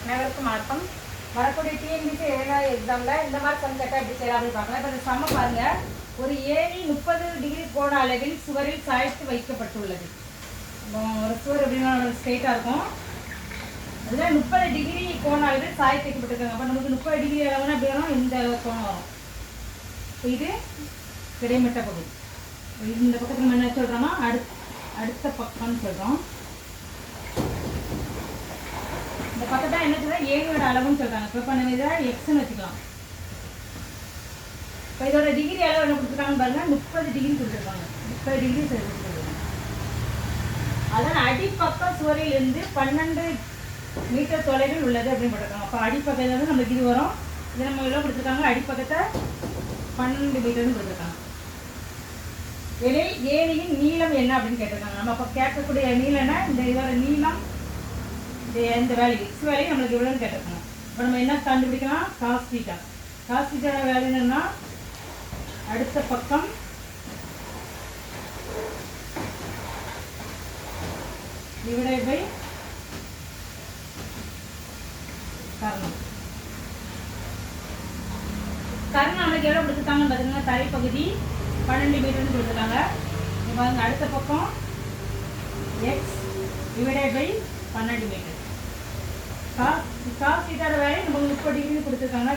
அனைவருக்கும் வணக்கம். வரக்கூடிய டிஎன்பிசி ஏழாவது எக்ஸாமில் இந்த மாதிரி சம் கேட்டால் எப்படி செய்யலாம் அப்படின்னு பார்க்கலாம். இப்போ இந்த சம்ம பாருங்கள். ஒரு ஏணி 30 டிகிரி கோண அளவில் சுவரில் சாய்த்து வைக்கப்பட்டுள்ளது. ஒரு சுவர் எப்படின்னா ஸ்ட்ரெயிட்டாக இருக்கும். அதில் 30 டிகிரி கோண அளவில் சாய்த்து வைக்கப்பட்டிருக்காங்க. அப்போ நமக்கு 30 டிகிரி அளவுனா எப்படி வரும்? இந்த கோணம் வரும். இப்போ இது கிடைமட்ட பகுதி. இந்த பக்கத்தில் நம்ம என்ன சொல்கிறோம்னா அடுத்த பக்கம்னு சொல்கிறோம். இந்த பக்கத்தை என்ன சொல்கிறோம்? ஏணியோட அளவுன்னு சொல்கிறாங்க. இப்போ நம்ம இதை எக்ஸ்ன்னு வச்சுக்கலாம். இப்போ இதோட டிகிரி அளவு என்ன கொடுத்துருக்காங்கன்னு பாருங்கள். 30 டிகிரி கொடுத்துருக்காங்க. 30 டிகிரி கொடுத்துருக்காங்க. அதன் அடிப்பக்கம் சுவரில் இருந்து 12 மீட்டர் தொலைவில் உள்ளது அப்படின்னு போட்டிருக்காங்க. அப்போ அடிப்பக்கத்தில் வந்து நம்மளுக்கு இது வரும். இதை நம்ம எவ்வளோ கொடுத்துருக்காங்க? அடிப்பக்கத்தை 12 மீட்டர்னு கொடுத்துருக்காங்க. எனில் ஏணியின் நீளம் என்ன அப்படின்னு கேட்டிருக்காங்க. நம்ம அப்போ கேட்கக்கூடிய நீளம்னா இந்த இதோட நீளம் இந்த வேல்யூ எக்ஸ் வேல்யூ நம்மளுக்கு எவ்வளோன்னு கேட்டிருக்காங்க. இப்போ நம்ம என்ன கண்டுபிடிக்கலாம்? Cos theta. காஸ் தீட்டாவோட வேல்யூ என்னன்னா அடுத்த பக்கம் டிவைடட் பை கர்ணம். கர்ணம் நம்மளுக்கு எவ்வளோ கொடுத்துருக்காங்கன்னு பார்த்தீங்கன்னா தரைப்பகுதி 12 மீட்டர்னு கொடுத்துருக்காங்க. இப்போ அடுத்த பக்கம் x divided by 12 metre. Cos தீட்டாவோட வேல்யூ நம்ம 30 டிகிரி கொடுத்துருக்காங்க.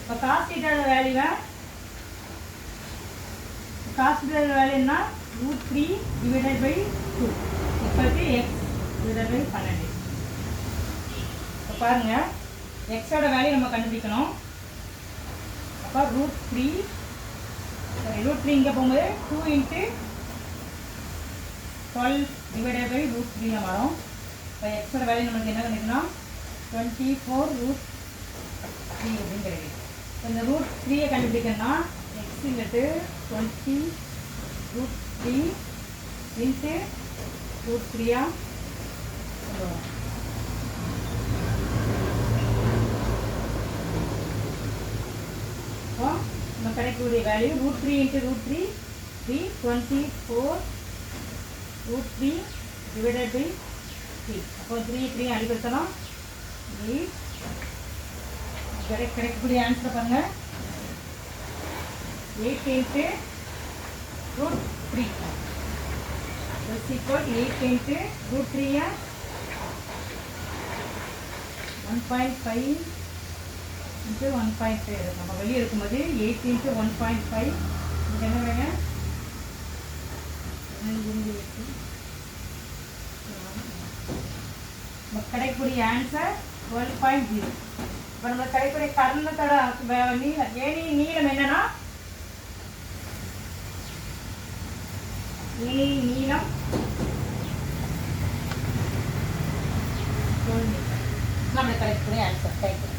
இப்போ காஸ் தீட்டாவோட வேல்யூவை காஸ் தீட்டாவோட வேல்யூ என்ன? √3 டிவைடட் பை 2 இப்போ எக்ஸ் டிவைடட் பை 12. இப்போ பாருங்கள், எக்ஸோட வேல்யூ நம்ம கண்டுபிடிக்கணும். அப்போ √3 இங்கே போகும்போது 2 × 12 டிவைடட் பை √3 வரும். இப்போ எக்ஸோட வேல்யூ நம்மளுக்கு என்ன கிடைக்கணும்? 24√3 அப்படின்னு கிடைக்கும். இந்த √3 கண்டுபிடிக்கணும்னா எக்ஸ் இங்கிட்டு 20√3 × √3 சொல்லுவோம். இப்போ நம்ம கிடைக்கக்கூடிய வேல்யூ √3 × √3 24√3 டிவைடட் பை 3. அப்போ 3 அடிப்படுத்தலாம். கிடைக்கக்கூடிய ஆன்சர் பாருங்க 8 × √3 8 × √3 1.5 × 1.5 நம்ம வெளியே இருக்கும்போது 8 × 1.5 இங்கே என்ன வேங்க கிடைக்கக்கூடிய ஆன்சர் 12.0. இப்போ நம்ம கிடைக்கக்கூடிய கர்ணத்தோட நீளம் ஏணி நீளம் என்னன்னா ஏணி நீளம் 12 மீட்டர். நம்ம கிடைக்கக்கூடிய ஆன்சர் கிடைக்கும்.